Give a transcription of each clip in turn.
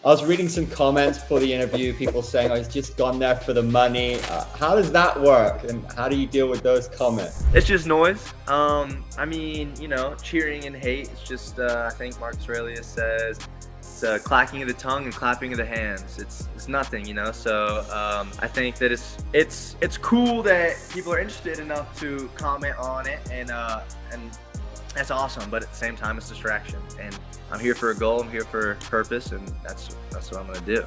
I was reading some comments for the interview, people saying, oh, he's just gone there for the money. How does that work? And how do you deal with those comments? It's just noise. I mean, cheering and hate. It's just, I think Marcus Aurelius says, it's a clacking of the tongue and clapping of the hands. It's nothing, So I think that it's cool that people are interested enough to comment on it, and that's awesome. But at the same time, it's distraction. And I'm here for a goal. I'm here for a purpose, and that's what I'm gonna do.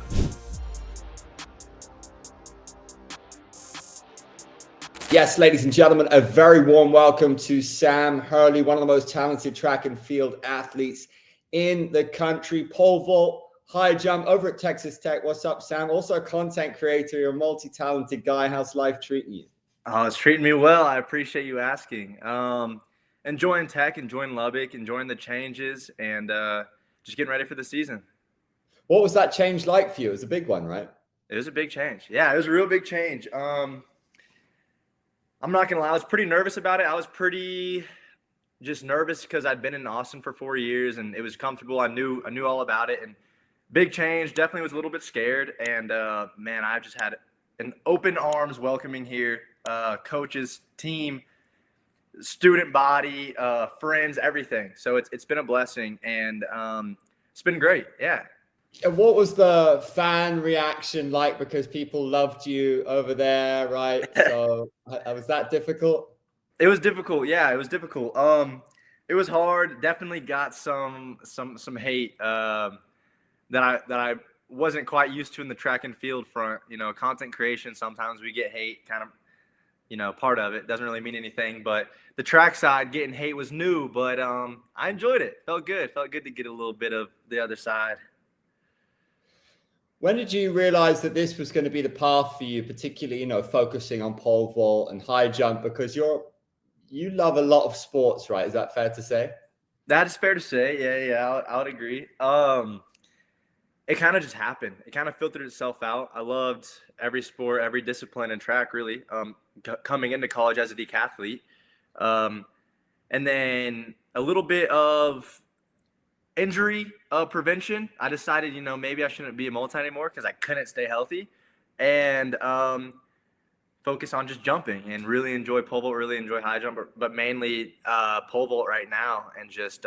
Yes, ladies and gentlemen, a very warm welcome to Sam Hurley, one of the most talented track and field athletes in the country. Pole vault, high jump over at Texas Tech. What's up, Sam? Also a content creator. You're a multi-talented guy. How's life treating you? Oh, it's treating me well. I appreciate you asking. Enjoying Tech, enjoying Lubbock, enjoying the changes, and just getting ready for the season. What was that change like for you? It was a big one, right? It was a big change. Yeah, it was a real big change. I'm not gonna lie, I was pretty nervous about it. I was pretty just nervous because I'd been in Austin for 4 years and it was comfortable. I knew all about it, and big change. Definitely was a little bit scared, and man, I just had an open arms welcoming here. Coaches, team, student body, friends, everything. So it's been a blessing, and it's been great. Yeah. And what was the fan reaction like? Because people loved you over there, right? So was that difficult? It was difficult. Yeah, it was difficult. It was hard. Definitely got some hate that I wasn't quite used to in the track and field front. Content creation, sometimes we get hate, kind of, part of it. Doesn't really mean anything, but the track side, getting hate was new, but I enjoyed it. Felt good to get a little bit of the other side. When did you realize that this was going to be the path for you, particularly, focusing on pole vault and high jump? Because you love a lot of sports, right? Is that fair to say? That is fair to say. Yeah, I would agree. It kind of just happened. It kind of filtered itself out. I loved every sport, every discipline, and track, really. Coming into college as a decathlete, and then a little bit of injury prevention. I decided, maybe I shouldn't be a multi anymore because I couldn't stay healthy, and focus on just jumping and really enjoy pole vault, really enjoy high jump, but mainly pole vault right now, and just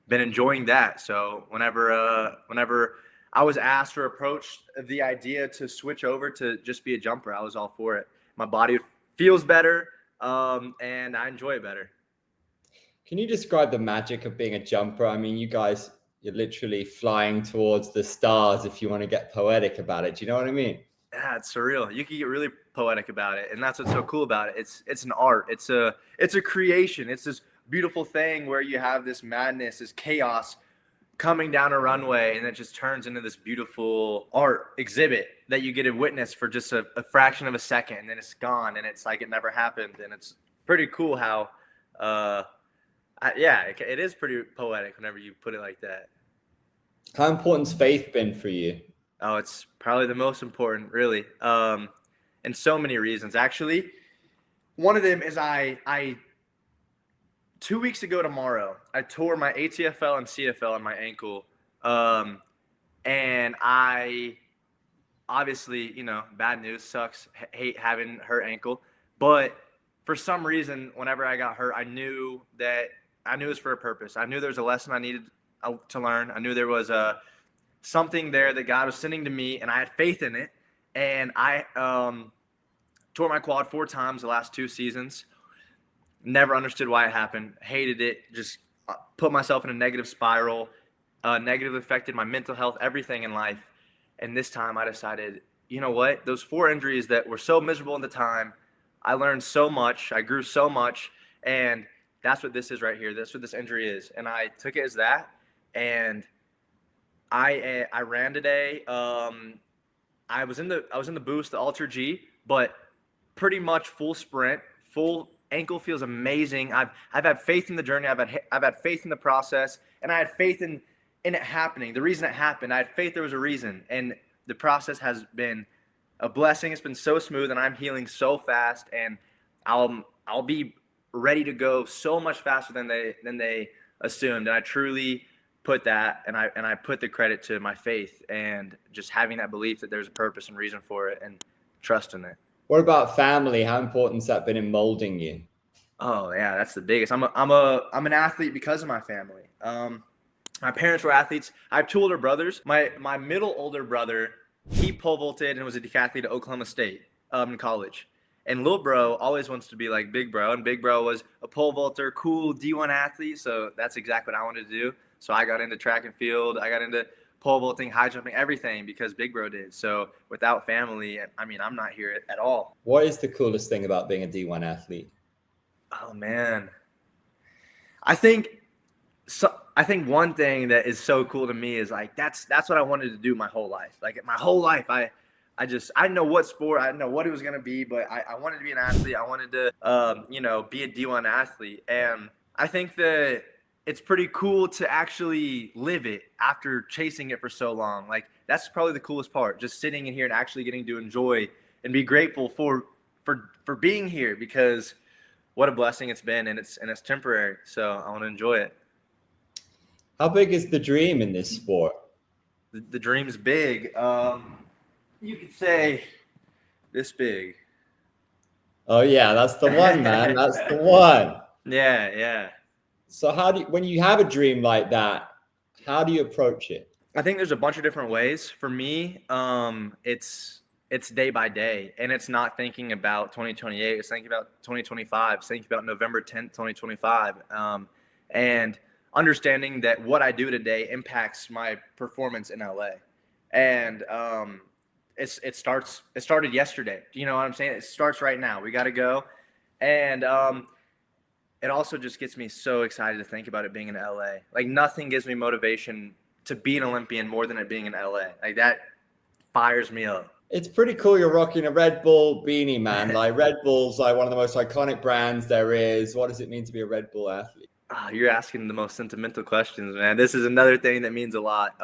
been enjoying that. So whenever I was asked or approached the idea to switch over to just be a jumper, I was all for it. My body feels better, and I enjoy it better. Can you describe the magic of being a jumper? I mean, you're literally flying towards the stars, if you want to get poetic about it. Do you know what I mean? Yeah, it's surreal. You can get really poetic about it, and that's what's so cool about it. It's an art. It's a creation. It's this beautiful thing where you have this madness, this chaos coming down a runway, and it just turns into this beautiful art exhibit that you get to witness for just a fraction of a second, and then it's gone, and it's like it never happened. And it's pretty cool how it is pretty poetic whenever you put it like that. How important's faith been for you? Oh, it's probably the most important, really, and so many reasons. Actually, one of them is I 2 weeks ago tomorrow, I tore my ATFL and CFL on my ankle, and I obviously, bad news, sucks, hate having hurt ankle, but for some reason, whenever I got hurt, I knew it was for a purpose. I knew there was a lesson I needed to learn. I knew there was something there that God was sending to me, and I had faith in it. And I tore my quad 4 times the last 2 seasons. Never understood why it happened. Hated it. Just put myself in a negative spiral. Negatively affected my mental health, everything in life. And this time I decided, you know what? Those 4 injuries that were so miserable at the time, I learned so much. I grew so much. And that's what this is right here. That's what this injury is. And I took it as that. And I ran today. I was in the boost, the Ultra G, but pretty much full sprint, full ankle feels amazing. I've had faith in the journey. I've had faith in the process, and I had faith in it happening. The reason it happened, I had faith there was a reason, and the process has been a blessing. It's been so smooth, and I'm healing so fast, and I'll be ready to go so much faster than they assumed. And I truly put that, and I put the credit to my faith and just having that belief that there's a purpose and reason for it and trust in it. What about family? How important has that been in molding you? Oh yeah, that's the biggest. I'm an athlete because of my family. My parents were athletes. I have 2 older brothers. My middle older brother, he pole vaulted and was a decathlete at Oklahoma State in college. And little bro always wants to be like big bro, and big bro was a pole vaulter, cool D1 athlete. So that's exactly what I wanted to do. So I got into track and field. I got into pole vaulting, high jumping, everything because big bro did. So without family, I mean, I'm not here at all. What is the coolest thing about being a D1 athlete? Oh man, I think one thing that is so cool to me is like that's what I wanted to do my whole life. Like my whole life, I didn't know what sport, I didn't know what it was gonna be, but I wanted to be an athlete. I wanted to be a D1 athlete, and I think that it's pretty cool to actually live it after chasing it for so long. Like that's probably the coolest part, just sitting in here and actually getting to enjoy and be grateful for being here, because what a blessing it's been, and it's temporary. So I want to enjoy it. How big is the dream in this sport? The dream's big. You could say this big. Oh yeah, that's the one, man. That's the one. Yeah. So when you have a dream like that, how do you approach it? I think there's a bunch of different ways. For me, it's day by day, and it's not thinking about 2028. It's thinking about 2025. It's thinking about November 10th, 2025, and understanding that what I do today impacts my performance in LA. And it started yesterday. You know what I'm saying? It starts right now. We got to go, and it also just gets me so excited to think about it being in LA. Like nothing gives me motivation to be an Olympian more than it being in LA. Like that fires me up. It's pretty cool you're rocking a Red Bull beanie, man. Like Red Bull's like one of the most iconic brands there is. What does it mean to be a Red Bull athlete? Oh, you're asking the most sentimental questions, man. This is another thing that means a lot.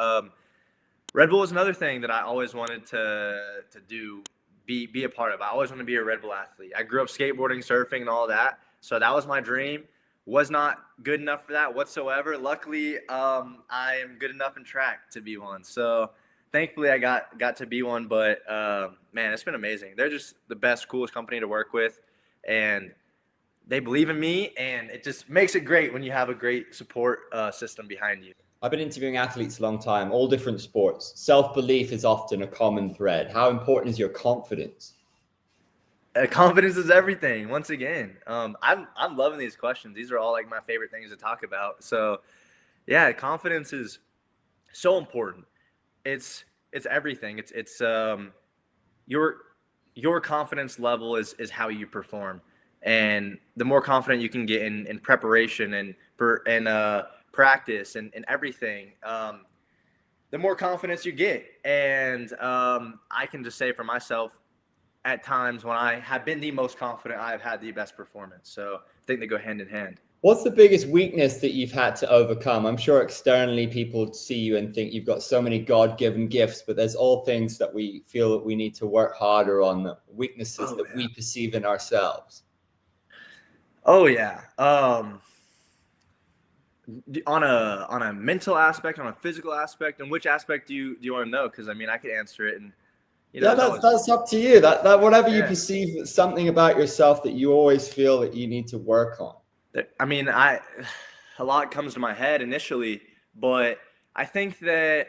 Red Bull is another thing that I always wanted to do, be a part of. I always wanted to be a Red Bull athlete. I grew up skateboarding, surfing, and all that. So that was my dream. Was not good enough for that whatsoever. Luckily, I am good enough in track to be one. So thankfully I got to be one, but man, it's been amazing. They're just the best, coolest company to work with, and they believe in me, and it just makes it great when you have a great support system behind you. I've been interviewing athletes a long time, all different sports. Self-belief is often a common thread. How important is your confidence? Confidence is everything. Once again, I'm loving these questions. These are all like my favorite things to talk about. So yeah, confidence is so important. It's everything. It's your confidence level is how you perform, and the more confident you can get in preparation and practice and everything, the more confidence you get. And I can just say for myself, at times when I have been the most confident, I've had the best performance. So I think they go hand in hand. What's the biggest weakness that you've had to overcome? I'm sure externally people see you and think you've got so many God-given gifts, but there's all things that we feel that we need to work harder on, weaknesses that we perceive in ourselves. Oh yeah. On a mental aspect, on a physical aspect, and which aspect do you want to know? Because I mean, I could answer it, and that's up to you. That whatever you perceive, something about yourself that you always feel that you need to work on. I mean, a lot comes to my head initially, but I think that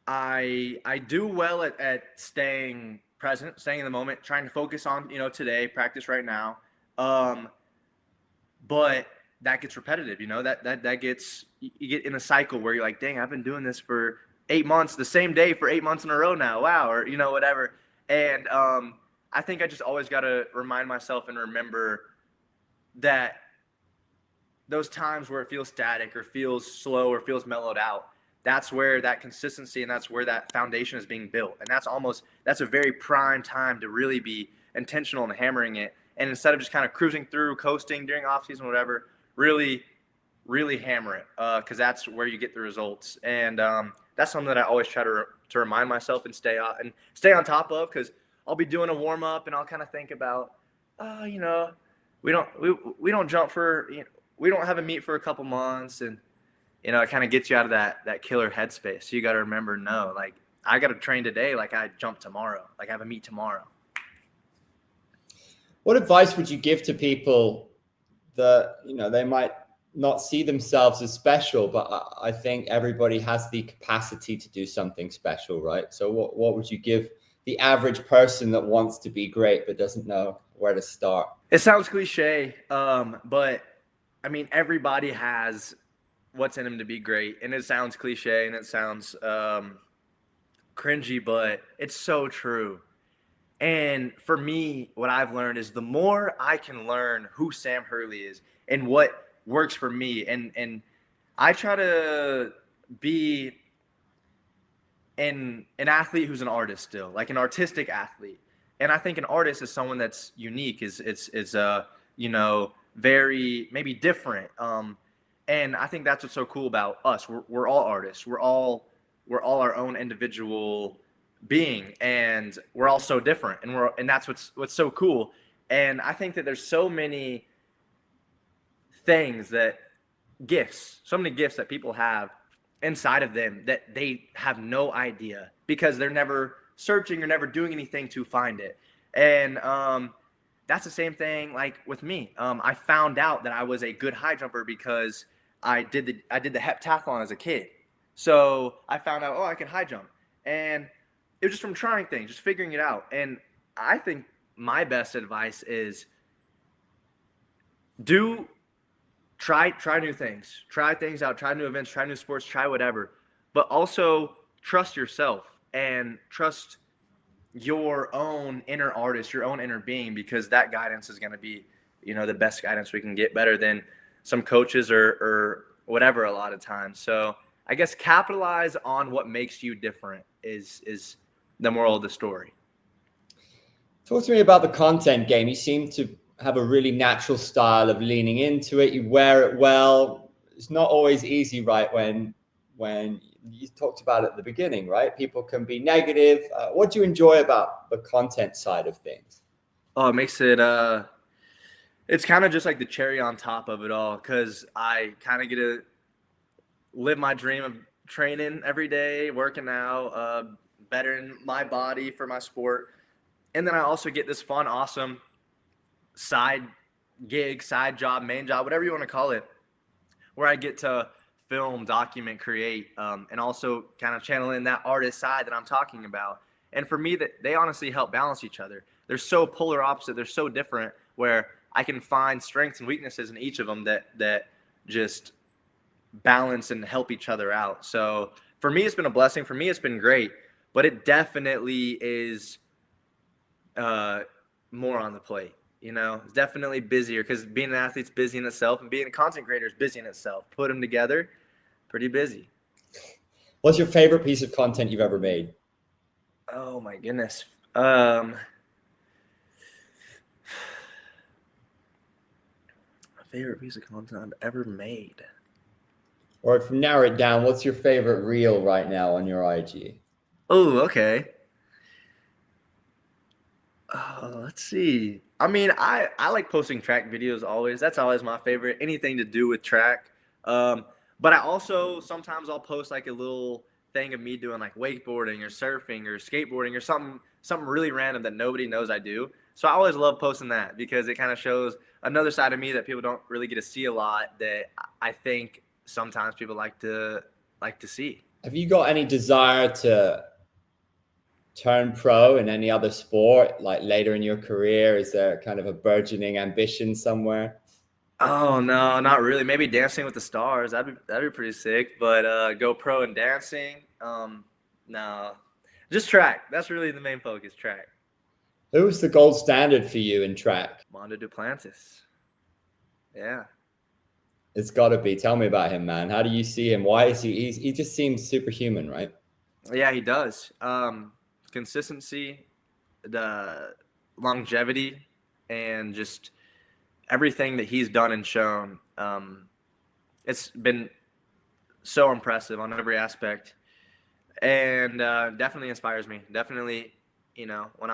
I do well at staying present, staying in the moment, trying to focus on today, practice right now. But that gets repetitive, that gets, you get in a cycle where you're like, dang, I've been doing this for 8 months, the same day for 8 months in a row now. Wow. Or, whatever. And, I think I just always got to remind myself and remember that those times where it feels static or feels slow or feels mellowed out, that's where that consistency and that's where that foundation is being built. And that's a very prime time to really be intentional in hammering it. And instead of just kind of cruising through, coasting during off season, whatever, really, really hammer it, because that's where you get the results. And that's something that I always try to remind myself and stay on top of, because I'll be doing a warm up and I'll kind of think about, we don't jump for, we don't have a meet for a couple months, and it kind of gets you out of that killer headspace. So you got to remember, no, like I got to train today, like I jump tomorrow, like I have a meet tomorrow. What advice would you give to people that, they might not see themselves as special, but I think everybody has the capacity to do something special, right? So what would you give the average person that wants to be great but doesn't know where to start? It sounds cliche, but I mean, everybody has what's in them to be great. And it sounds cliche and it sounds cringy, but it's so true. And for me, what I've learned is the more I can learn who Sam Hurley is and what works for me, and I try to be an athlete who's an artist still, like an artistic athlete. And I think an artist is someone that's unique, is very maybe different. And I think that's what's so cool about us. We're all artists. We're all our own individual being, and we're all so different, and that's what's so cool. And I think that there's so many things so many gifts that people have inside of them that they have no idea, because they're never searching or never doing anything to find it. And that's the same thing like with me. I found out that I was a good high jumper because I did the heptathlon as a kid. So I found out, I can high jump, and it was just from trying things, just figuring it out. And I think my best advice is try new things, try things out, try new events, try new sports, try whatever, but also trust yourself and trust your own inner artist, your own inner being, because that guidance is going to be, the best guidance we can get, better than some coaches or whatever a lot of times. So I guess capitalize on what makes you different is the moral of the story. Talk to me about the content game. You seem to have a really natural style of leaning into it. You wear it well. It's not always easy, right? When you talked about it at the beginning, right? People can be negative. What do you enjoy about the content side of things? Oh, it makes it, it's kind of just like the cherry on top of it all, because I kind of get to live my dream of training every day, working out, bettering my body for my sport. And then I also get this fun, awesome side gig, side job, main job, whatever you want to call it, where I get to film, document, create, and also kind of channel in that artist side that I'm talking about. And for me, that they honestly help balance each other. They're so polar opposite. They're so different, where I can find strengths and weaknesses in each of them that just balance and help each other out. So for me, it's been a blessing. For me, it's been great, but it definitely is more on the plate. It's definitely busier, because being an athlete's busy in itself, and being a content creator is busy in itself. Put them together, pretty busy. What's your favorite piece of content you've ever made? Oh my goodness. Favorite piece of content I've ever made. Or if you narrow it down, what's your favorite reel right now on your IG? Oh, okay. Let's see. I mean, I like posting track videos always. That's always my favorite. Anything to do with track. But I also sometimes I'll post like a little thing of me doing like wakeboarding or surfing or skateboarding or something really random that nobody knows I do. So I always love posting that, because it kind of shows another side of me that people don't really get to see a lot, that I think sometimes people like to see. Have you got any desire to turn pro in any other sport, like later in your career? Is there kind of a burgeoning ambition somewhere? Oh no, not really. Maybe Dancing with the Stars. That'd be pretty sick. But go pro in dancing. No, just track. That's really the main focus. Track. Who's the gold standard for you in track? Mondo Duplantis. Yeah. It's got to be. Tell me about him, man. How do you see him? Why is he just seems superhuman, right? Yeah, he does. Consistency, the longevity, and just everything that he's done and shown. It's been so impressive on every aspect, and definitely inspires me. Definitely, when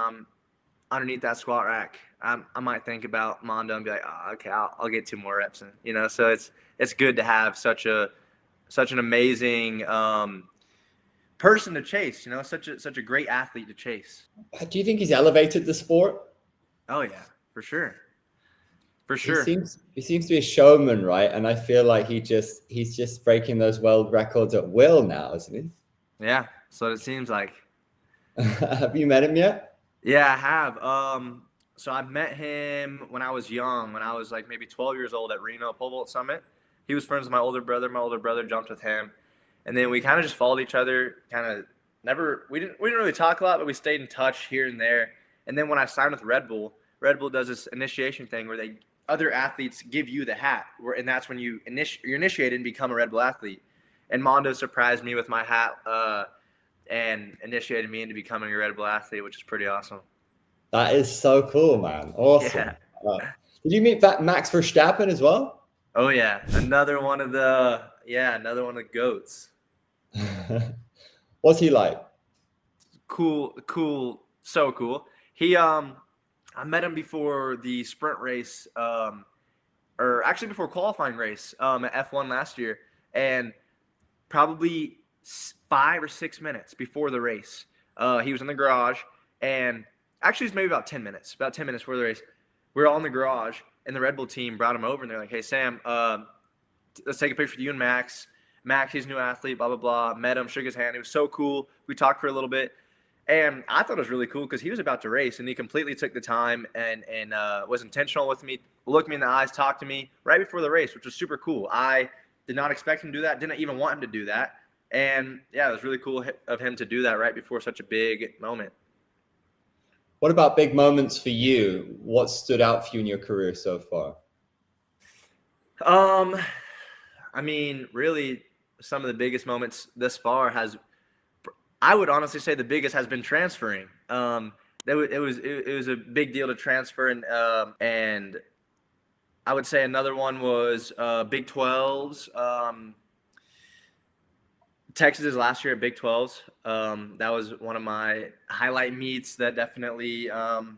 underneath that squat rack, I might think about Mondo and be like, oh, okay, I'll get 2 more reps in. So it's good to have such an amazing person to chase. Such a great athlete to chase. Do you think he's elevated the sport? Oh yeah, for sure. For He sure. seems to be a showman, right? And I feel like he's just breaking those world records at will now, isn't he? Yeah, so it seems like. Have you met him yet? Yeah, I have. So I met him when I was young, when I was like maybe 12 years old at Reno Pole Vault Summit. He was friends with my older brother. My older brother jumped with him, and then we kind of just followed each other. We didn't really talk a lot, but we stayed in touch here and there. And then when I signed with Red Bull does this initiation thing where other athletes give you the hat, and that's when you're initiated and become a Red Bull athlete. And Mondo surprised me with my hat and initiated me into becoming a Red Bull athlete, which is pretty awesome. That is so cool, man. Awesome. Yeah. Did you meet Max Verstappen as well? Oh yeah, another one of the goats. What's he like? Cool, so cool. He I met him before the sprint race, or actually before qualifying race at F1 last year, and probably 5 or 6 minutes before the race, he was in the garage, and actually it's maybe about 10 minutes before the race. We were all in the garage, and the Red Bull team brought him over, and they're like, "Hey Sam, let's take a picture with you and Max. Max, he's a new athlete, blah blah blah." Met him, shook his hand. It was so cool. We talked for a little bit. And I thought it was really cool because he was about to race, and he completely took the time and was intentional with me, looked me in the eyes, talked to me right before the race, which was super cool. I did not expect him to do that, didn't even want him to do that. And, yeah, it was really cool of him to do that right before such a big moment. What about big moments for you? What stood out for you in your career so far? I mean, really, some of the biggest moments thus far I would honestly say the biggest has been transferring. It was a big deal to transfer, and I would say another one was Big 12s. Texas last year at Big 12s. That was one of my highlight meets. That definitely was.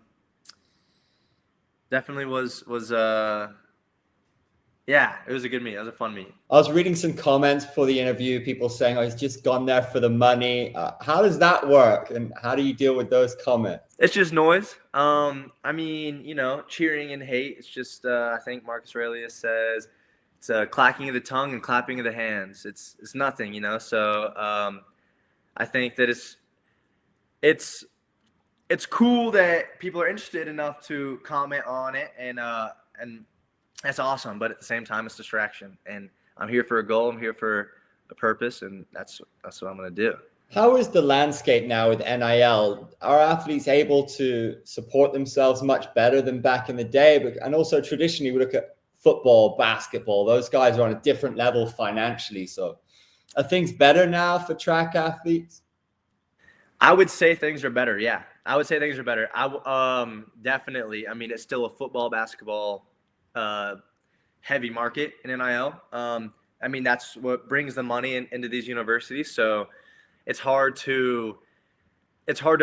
Yeah, it was a good meet. It was a fun meet. I was reading some comments before the interview, people saying, "Oh, he's just gone there for the money." How does that work, and how do you deal with those comments? It's just noise. I mean, cheering and hate. It's just, I think Marcus Aurelius says, it's a clacking of the tongue and clapping of the hands. It's nothing, So I think that it's cool that people are interested enough to comment on it, and that's awesome, but at the same time, it's distraction. And I'm here for a goal. I'm here for a purpose, and that's what I'm going to do. How is the landscape now with NIL? Are athletes able to support themselves much better than back in the day? And also traditionally, we look at football, basketball. Those guys are on a different level financially. So are things better now for track athletes? I would say things are better, yeah. I would say things are better. Definitely. I mean, it's still a football, basketball heavy market in NIL. I mean, that's what brings the money into these universities. So it's hard to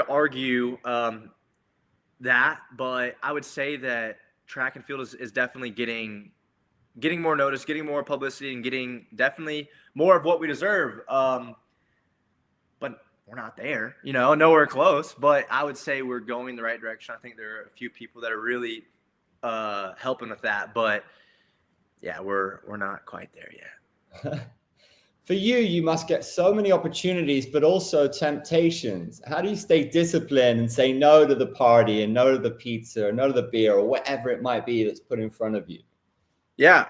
argue that, but I would say that track and field is definitely getting more notice, getting more publicity, and getting definitely more of what we deserve. But we're not there, nowhere close. But I would say we're going the right direction. I think there are a few people that are really helping with that, but yeah, we're not quite there yet. For you, you must get so many opportunities, but also temptations. How do you stay disciplined and say no to the party and no to the pizza or no to the beer or whatever it might be that's put in front of you? Yeah.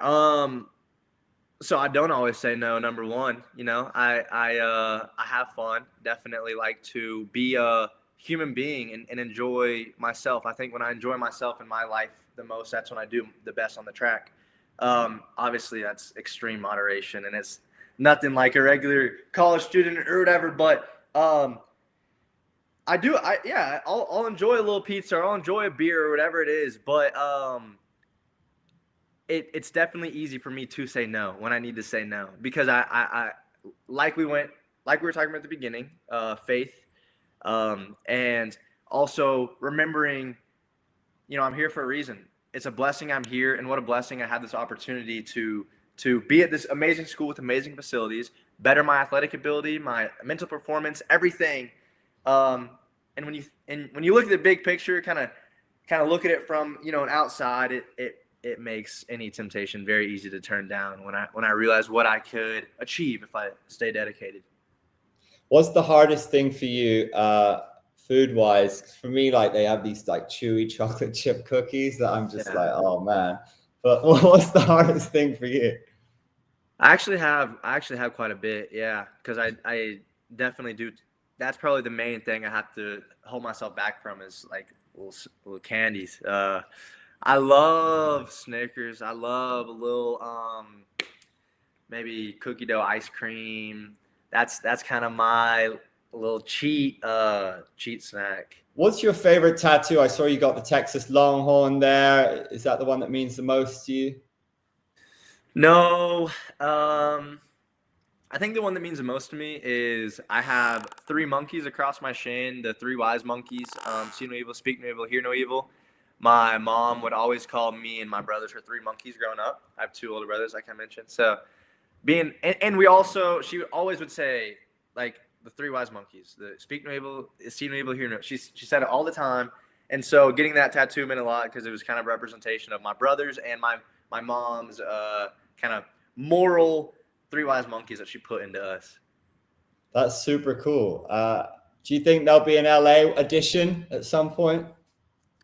So I don't always say no. Number one, I have fun. Definitely like to be a human being and enjoy myself. I think when I enjoy myself in my life the most, that's when I do the best on the track. Obviously that's extreme moderation, and it's nothing like a regular college student or whatever, but I'll enjoy a little pizza, or I'll enjoy a beer or whatever it is, but it's definitely easy for me to say no when I need to say no, because I like we were talking about at the beginning, faith, and also remembering I'm here for a reason. It's a blessing I'm here, and what a blessing I had this opportunity to be at this amazing school with amazing facilities, better my athletic ability, my mental performance, everything. And when you look at the big picture, kind of look at it from an outside, it makes any temptation very easy to turn down when I realize what I could achieve if I stay dedicated. What's the hardest thing for you, food wise? For me, like they have these like chewy chocolate chip cookies that I'm just like, oh man. But what's the hardest thing for you? I actually have quite a bit, yeah, because I definitely do. That's probably the main thing I have to hold myself back from is like little candies. I love Snickers. I love a little maybe cookie dough ice cream. That's kind of my little cheat snack. What's your favorite tattoo? I saw you got the Texas Longhorn there. Is that the one that means the most to you? No. I think the one that means the most to me is I have 3 monkeys across my shin, the 3 wise monkeys, see no evil, speak no evil, hear no evil. My mom would always call me and my brothers her 3 monkeys growing up. I have 2 older brothers, like I mentioned. So and we also, she always would say, like, the 3 wise monkeys, the speak no evil, see no evil, hear no. She said it all the time. And so getting that tattoo meant a lot because it was kind of representation of my brothers and my mom's kind of moral 3 wise monkeys that she put into us. That's super cool. Do you think there'll be an LA edition at some point?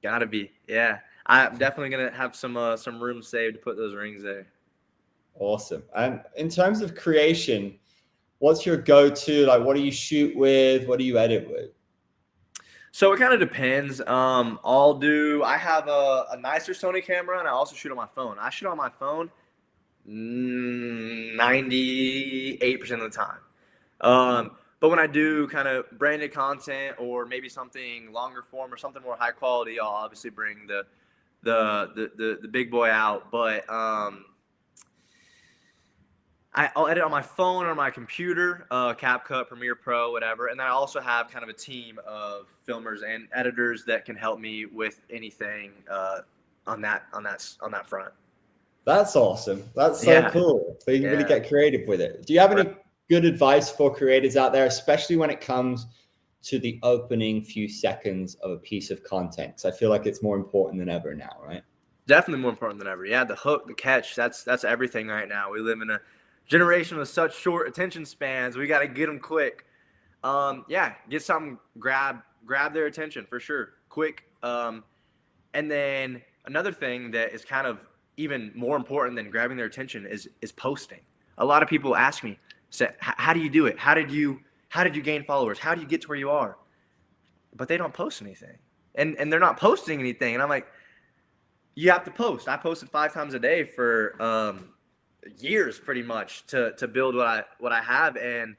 Gotta be, yeah. I'm definitely gonna have some room saved to put those rings there. Awesome. And in terms of creation, what's your go-to? Like, what do you shoot with? What do you edit with? So it kind of depends. I have a nicer Sony camera, and I also shoot on my phone. I shoot on my phone 98% of the time. But when I do kind of branded content or maybe something longer form or something more high quality, I'll obviously bring the big boy out. But I'll edit on my phone or my computer, CapCut, Premiere Pro, whatever. And then I also have kind of a team of filmers and editors that can help me with anything on that front. That's awesome. That's so cool. So you can really get creative with it. Do you have any good advice for creators out there, especially when it comes to the opening few seconds of a piece of content? Because I feel like it's more important than ever now, right? Definitely more important than ever. Yeah, the hook, the catch, that's everything right now. We live in a generation with such short attention spans. We got to get them quick. Get something, grab their attention for sure, quick. And then another thing that is kind of even more important than grabbing their attention is posting. A lot of people ask me, say, how do you do it? How did you gain followers? How do you get to where you are? But they don't post anything, and they're not posting anything. And I'm like, you have to post. I posted 5 times a day for years, pretty much, to build what I have, and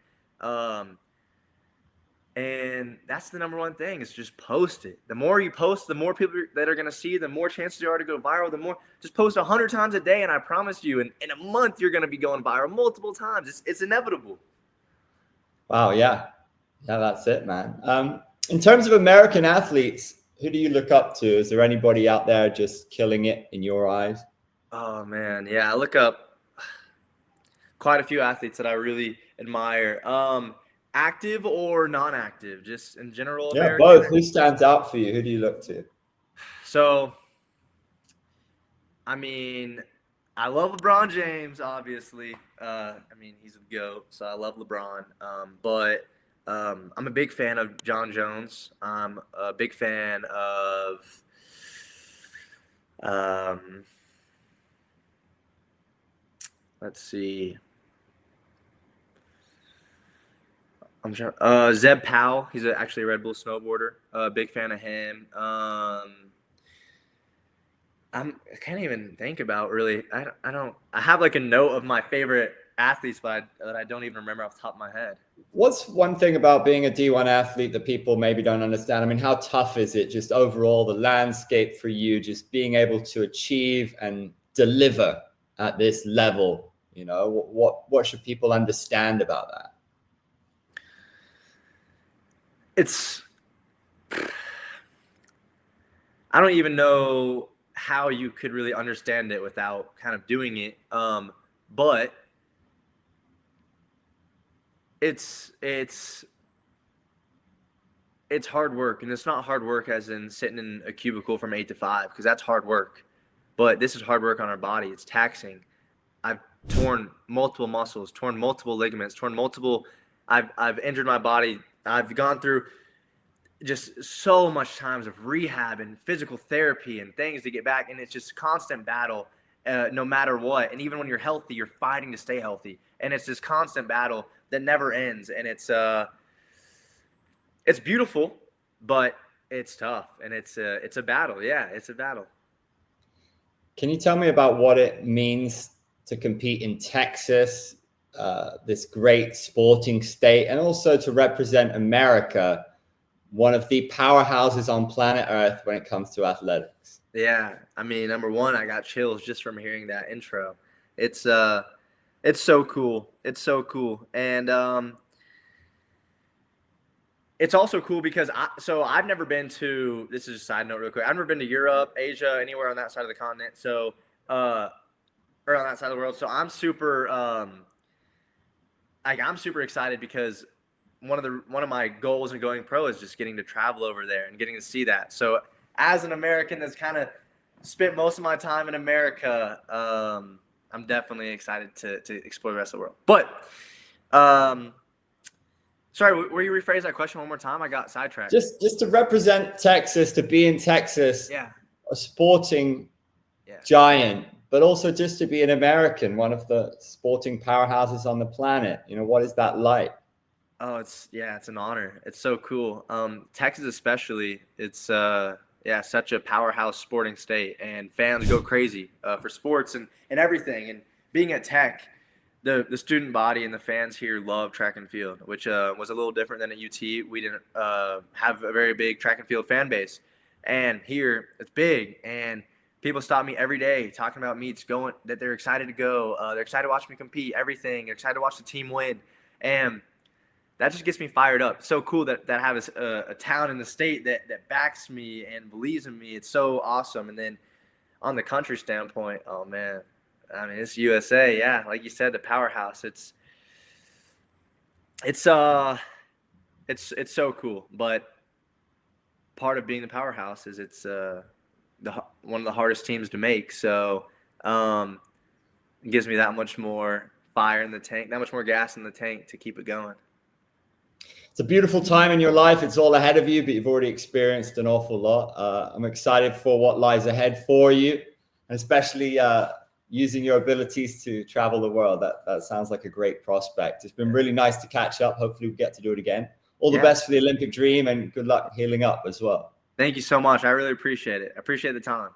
that's the number one thing is just post it. The more you post, the more people that are going to see, the more chances there are to go viral. The more, just post 100 times a day, and I promise you, in a month, you're going to be going viral multiple times. It's inevitable. Wow, yeah. Yeah, that's it, man. In terms of American athletes, who do you look up to? Is there anybody out there just killing it in your eyes? Oh, man. Yeah, I look up quite a few athletes that I really admire. Active or non-active, just in general? Yeah, American? both. Who stands out for you? Who do you look to? So, I mean, I love LeBron James, obviously. He's a GOAT, so I love LeBron. But I'm a big fan of John Jones. I'm a big fan of let's see. I'm sure. Zeb Powell. He's actually a Red Bull snowboarder. Big fan of him. I can't even think about really. I don't. I have like a note of my favorite athletes, but that I don't even remember off the top of my head. What's one thing about being a D1 athlete that people maybe don't understand? I mean, how tough is it? Just overall, the landscape for you, just being able to achieve and deliver at this level. You know, what should people understand about that? I don't even know how you could really understand it without kind of doing it. But it's hard work, and it's not hard work as in sitting in a cubicle from 8 to 5, because that's hard work. But this is hard work on our body. It's taxing. I've torn multiple muscles, torn multiple ligaments, I've injured my body. I've gone through just so much times of rehab and physical therapy and things to get back, and it's just constant battle, no matter what. And even when you're healthy, you're fighting to stay healthy, and it's this constant battle that never ends. And it's beautiful, but it's tough, and it's a battle. Yeah, it's a battle. Can you tell me about what it means to compete in Texas, this great sporting state, and also to represent America, one of the powerhouses on planet Earth when it comes to athletics? Yeah, I mean, number one, I got chills just from hearing that intro. It's so cool. It's so cool. And it's also cool because I've never been to, this is a side note real quick, I've never been to Europe, Asia, anywhere on that side of the continent. So, or on that side of the world. So I'm super, I'm super excited because one of my goals in going pro is just getting to travel over there and getting to see that. So as an American that's kind of spent most of my time in America, I'm definitely excited to explore the rest of the world. But, sorry, will you rephrase that question one more time? I got sidetracked. Just to represent Texas, to be in Texas, yeah, a sporting giant, but also just to be an American, one of the sporting powerhouses on the planet. You know, what is that like? Oh, it's an honor. It's so cool. Texas especially, it's such a powerhouse sporting state, and fans go crazy for sports and everything. And being at Tech, the student body and the fans here love track and field, which was a little different than at UT. We didn't have a very big track and field fan base, and here it's big. And people stop me every day talking about meets, going that they're excited to go. They're excited to watch me compete. Everything. They're excited to watch the team win, and that just gets me fired up. It's so cool that I have a town in the state that backs me and believes in me. It's so awesome. And then on the country standpoint, oh man, I mean, it's USA. Yeah, like you said, the powerhouse. It's so cool. But part of being the powerhouse is it's one of the hardest teams to make. So it gives me that much more fire in the tank, that much more gas in the tank to keep it going. It's a beautiful time in your life. It's all ahead of you, but you've already experienced an awful lot. I'm excited for what lies ahead for you, and especially using your abilities to travel the world. That sounds like a great prospect. It's been really nice to catch up. Hopefully we get to do it again. All the best for the Olympic dream, and good luck healing up as well. Thank you so much. I really appreciate it. I appreciate the time.